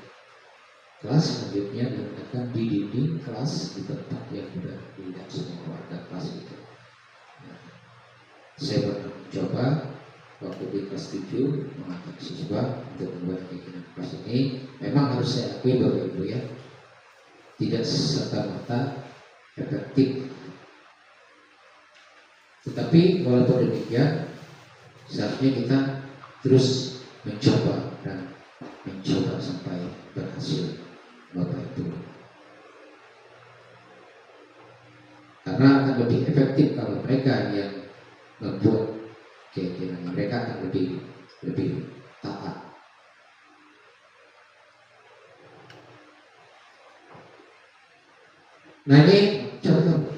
Speaker 2: kelas selanjutnya diletakkan di dinding kelas di tempat yang mudah dilihat semua warga kelas itu. Nah, saya pernah mencoba waktu di kelas 7 mengajak siswa untuk membuat keyakinan kelas ini. Memang harus saya akui Bapak Ibu ya, tidak serta-merta efektif. Tetapi walaupun demikian, seharusnya kita terus mencoba dan mencoba sampai berhasil Bapak Ibu. Karena akan lebih efektif kalau mereka yang membuat keyakinan, mereka akan lebih taat. Nah ini contoh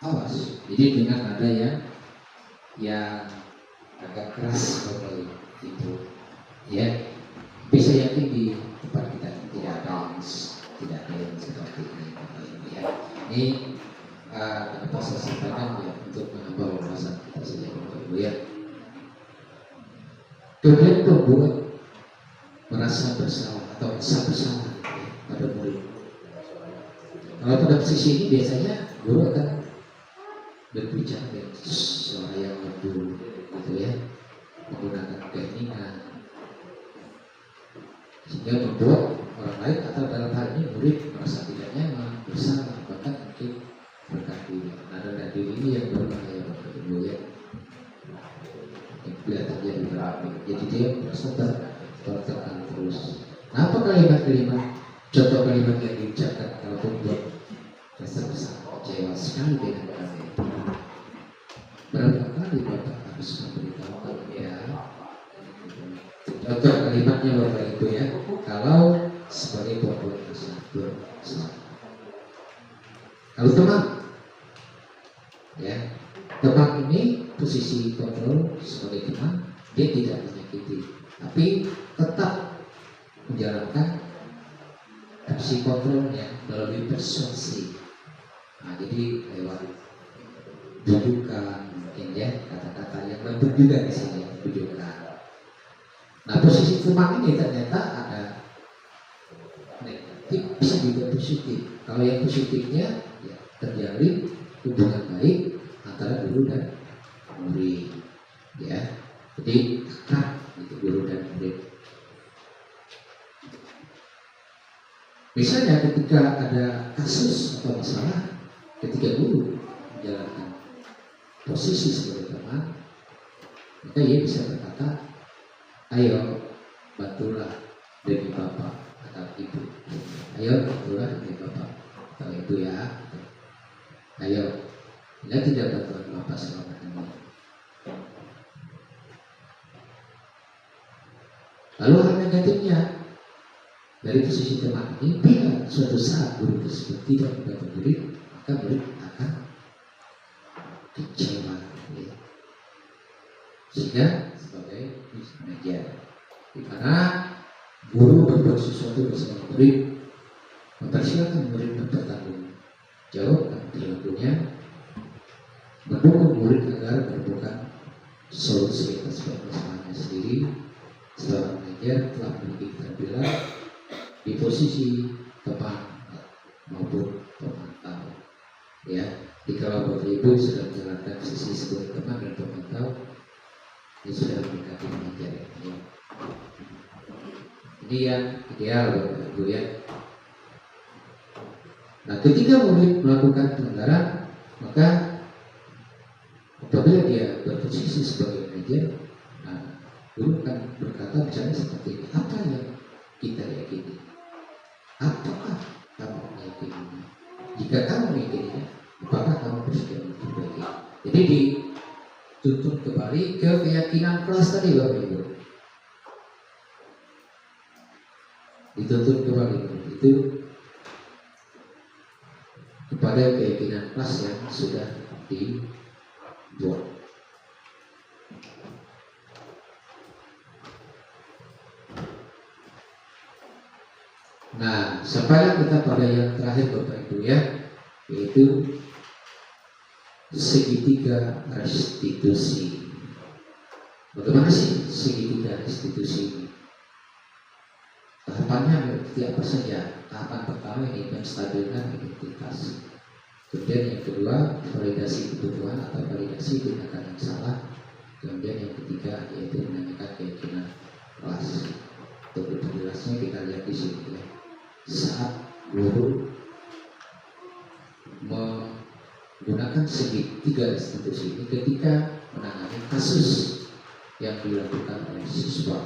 Speaker 2: awas. Jadi dengan ada yang agak keras Bapak Ibu ya, bisa yakin di tempat kita tidak ada yang seperti ini Bapak Ibu ya. Ini kenapa saya sampaikan ya, untuk menambah wawasan kita saja Bapak Ibu ya. Kemudian pembuat merasa bersalah atau rasa bersalah ya, pada murid. Kalau pada posisi ini biasanya guru akan berbicara dengan suara yang merdu gitu ya, menggunakan keheningan sehingga membuat orang lain atau dalam hal ini murid merasa tidak nyaman, bersalah, bahkan mungkin berkati. Nada diri ini yang berbahaya Bapak Ibu ya, yang kelihatannya berapi, jadi dia merasa tertekan terus. Nah, apa kalimat-kalimat, contoh kalimat yang diucapkan kalau membuat rasa bersalah, kecewa sekali dengan kami? Berapa kali Bapak harus memberitahukan ya? Contoh kalimatnya Bapak Ibu ya, kalau sebagai pembuat rasa bersalah. Kalau teman, ya, teman ini posisi kontrol sebagai teman, dia tidak menyakiti, tapi tetap menjalankan opsi kontrolnya melalui persuasi. Nah, jadi lewat bujukan mungkin ya, kata-kata yang lembut juga di sini, bujukan. Nah, posisi teman ini ternyata ada negatif, bisa juga positif. Kalau yang positifnya ya, terjalin hubungan baik antara guru dan murid, ya. Jadi akrab gitu guru dan murid. Misalnya ketika ada kasus atau masalah, ketika guru menjalankan posisi sebagai teman, maka ia bisa berkata, ayo bantulah demi Bapak atau Ibu, ayo bantulah demi Bapak atau Ibu ya, ayo, bila tidak bantuan Bapak selama ini. Lalu hal negatifnya dari posisi teman ini, bila suatu saat guru tersebut tidak membantu murid, maka murid akan kecewa, ya. Sehingga sebagai media di mana guru berbuat sesuatu bersama murid, mempersilakan murid bertanggung jawab dan perilakunya, mendukung murid agar menemukan solusi atas permasalahannya sendiri. Seorang mengajar telah memiliki keterampilan di posisi teman maupun pemantau, ya. Jika Bapak Ibu sudah menjalankan sisi sebagai teman dan pemantau, ini sudah mendekati mengajar, ya. Ini yang ideal Bapak Ibu, ya. Nah, ketika murid melakukan pelanggaran, maka apabila dia berposisi sebagai manajer, nah, guru akan berkata misalnya seperti ini, apa yang kita yakini? Apakah kamu meyakininya? Jika kamu meyakininya, apakah kamu bersedia memperbaiki? Jadi dituntut kembali ke keyakinan kelas tadi Bapak Ibu. Dituntut kembali itu kepada keyakinan kelas yang sudah dibuat. Nah, sampailah kita pada yang terakhir Bapak Ibu, ya, yaitu segitiga restitusi. Bagaimana sih segitiga restitusi ini? Tahapannya seperti apa saja? Tahapan pertama ini menstabilkan identitas. Kemudian yang kedua, validasi kebutuhan atau validasi tindakan yang salah. Kemudian yang ketiga yaitu menanyakan keyakinan kelas. Untuk lebih jelasnya kita lihat di sini, ya. Saat guru menggunakan segitiga restitusi ini ketika menangani kasus yang dilakukan oleh siswa.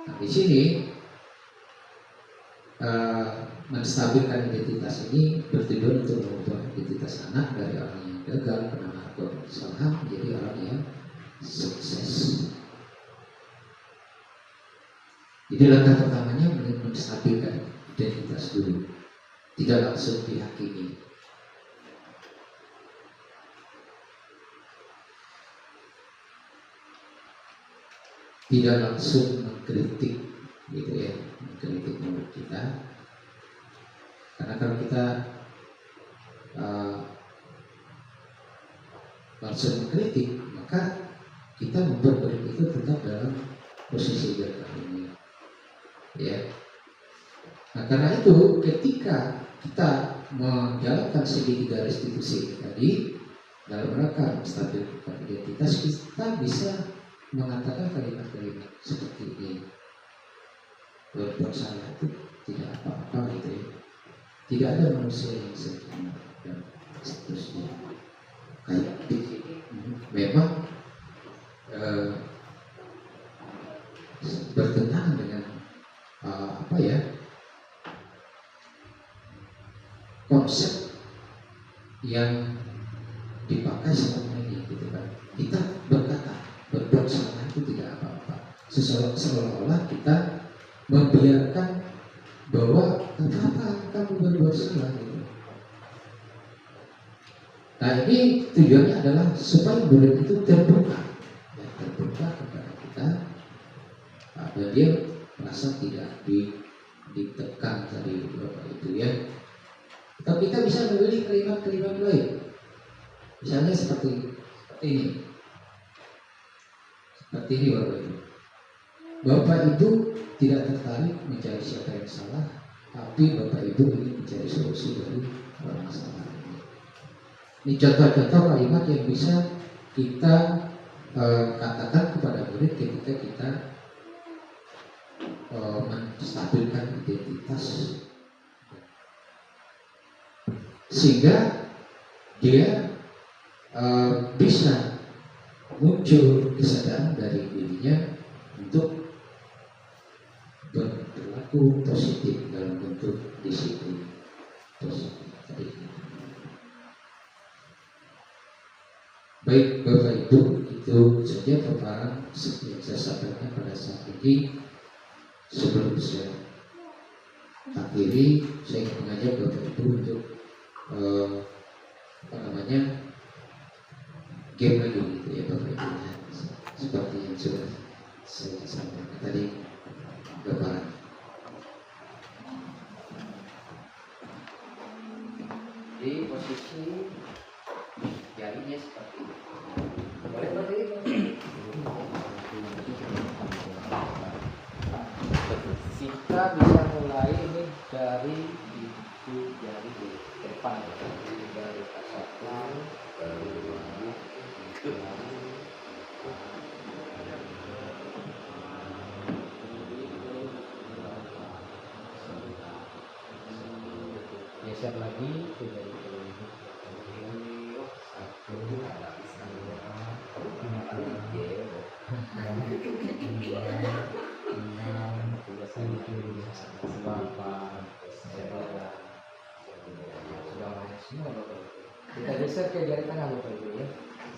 Speaker 2: Nah, di sini menstabilkan identitas ini bertujuan untuk mengubah identitas anak dari orang yang gagal penanganan kesalahan menjadi orang yang sukses. Jadi langkah pertamanya menstabilkan identitas dulu, tidak langsung dihakimi. Tidak langsung mengkritik, gitu ya, mengkritik murid kita. Karena kalau kita langsung mengkritik, maka kita membuat murid itu tetap dalam posisi gagal ini, ya. Nah, karena itu ketika kita menjalankan segitiga restitusi tadi dalam rangka menstabilkan identitas, kita bisa mengatakan kalimat-kalimat seperti ini. Berbuat salah itu tidak apa-apa, gitu ya. Tidak ada manusia yang sempurna dan seterusnya. Kayak memang bertentangan dengan konsep yang dipakai selama ini, gitu kan. Kita berkata berbuat salah itu tidak apa-apa, seolah-olah kita membiarkan bahwa apa kamu berbuat salah, gitu. Nah, ini tujuannya adalah supaya murid itu terbuka, ya, terbuka kepada kita, dan dia merasa tidak ditekan tadi Bapak itu, ya. Atau kita bisa memilih kalimat-kalimat lain, misalnya seperti ini. Seperti ini Bapak Ibu. Bapak Ibu tidak tertarik mencari siapa yang salah, tapi Bapak Ibu ingin mencari solusi dari masalah ini. Ini contoh-contoh kalimat yang bisa kita katakan kepada murid ketika kita menstabilkan identitas, sehingga dia bisa muncul kesadaran dari dirinya untuk berperilaku positif dalam bentuk disiplin positif tadi. Baik Bapak Ibu, itu saja paparan yang saya sampaikan pada saat ini. Sebelum saya akhiri, saya ingin mengajak Bapak Ibu untuk game lagi gitu ya Bapak Ibu, seperti yang sudah saya sampaikan tadi gambaran. Di posisi jarinya seperti ini. Boleh berdiri? Kita bisa mulai ini dari itu jari di depan, dari satu, geser lagi ke jari kelingking. Kita geser ke jari tengah Bapak Ibu ya.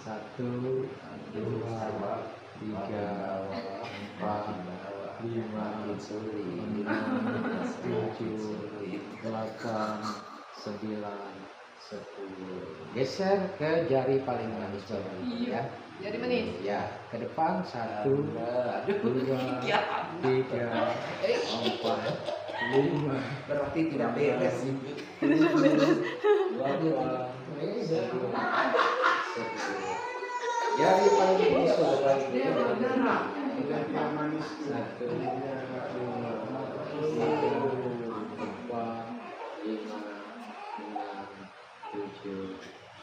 Speaker 2: 1, 2, 3, 4, 5, 6, 7, 8, 9, 10. Geser ke jari paling manis Bapak Ibu ya.
Speaker 3: Jadi manis.
Speaker 2: Ya, ke depan 1, 2, 3, 4, 5.
Speaker 4: Berarti tidak beres.
Speaker 2: 2, 3, jari paling manis Bapak Ibu. 1, 2, 3, 4, 5, 6, 7,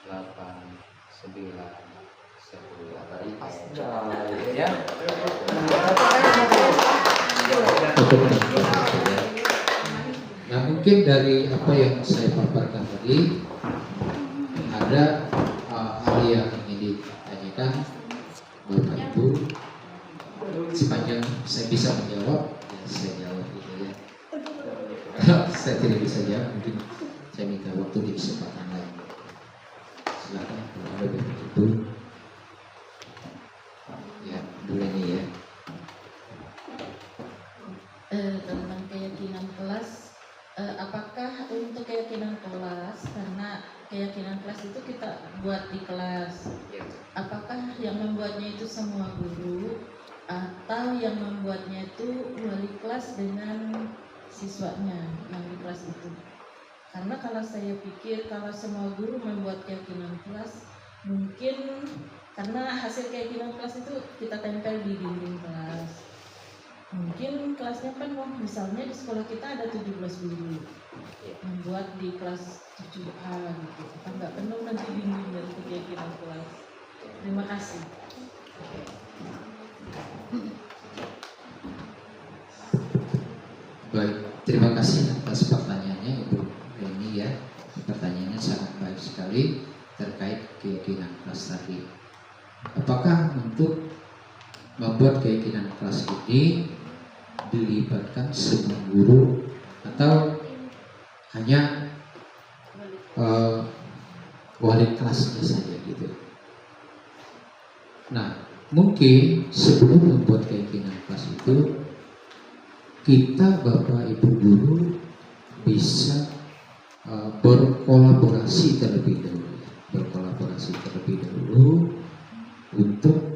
Speaker 2: 8, 9, 10. Ya. Nah, mungkin dari apa yang saya paparkan tadi ada hal yang ingin ditanyakan Bapak Ibu. Sepanjang saya bisa menjawab, ya saya jawab gitu ya. Kalau saya tidak bisa jawab, mungkin saya minta waktu di kesempatan lain. Silakan kalau ada Bapak Ibu. Ya, boleh nih ya.
Speaker 5: Tentang keyakinan kelas, apakah untuk keyakinan kelas, karena keyakinan kelas itu kita buat di kelas, apakah yang membuatnya itu semua guru atau yang membuatnya itu wali kelas dengan siswanya yang di kelas itu? Karena kalau saya pikir kalau semua guru membuat keyakinan kelas, mungkin karena hasil keyakinan kelas itu kita tempel di dinding kelas. Mungkin kelasnya kan, misalnya di sekolah kita ada 17 guru, membuat di kelas 7A gitu, kita nggak penuh nanti dinding dari keyakinan kelas. Terima kasih.
Speaker 2: Baik, terima kasih atas pertanyaannya Ibu Reni ya. Pertanyaannya sangat baik sekali terkait keyakinan kelas tadi. Apakah untuk membuat keyakinan kelas ini dilibatkan semua guru atau hanya wali kelasnya saja gitu? Nah, mungkin sebelum membuat keyakinan kelas itu kita Bapak Ibu guru bisa berkolaborasi terlebih dahulu untuk